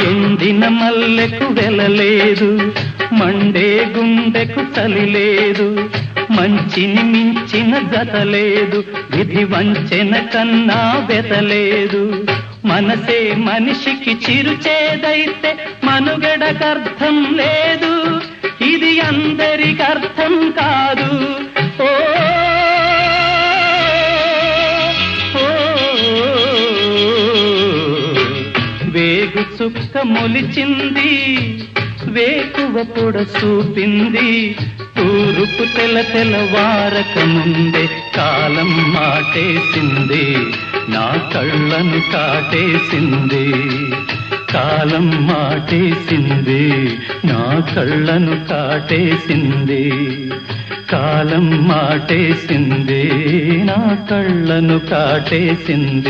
ఎండిన మల్లెకు వెలలేదు, మండే గుండెకు చలి లేదు, మంచిని మించిన జతలేదు, విధి వంచెన కన్నా వెతలేదు. మనసే మనిషికి చిరుచేదైతే మనుగడకర్థం లేదు, ఇది అందరికి అర్థం కాదు. ఓ వేగు చుక్క మొలిచింది, వేకువ పొడ చూపింది, తూరుపు తెలవారక ముందే కాలం మాటేసింది, నా కళ్ళను కాటేసింది. కాలం మాటేసింది, నా కళ్ళను కాటేసింది. కాలం మాటేసింది, నా కళ్ళను కాటేసింది.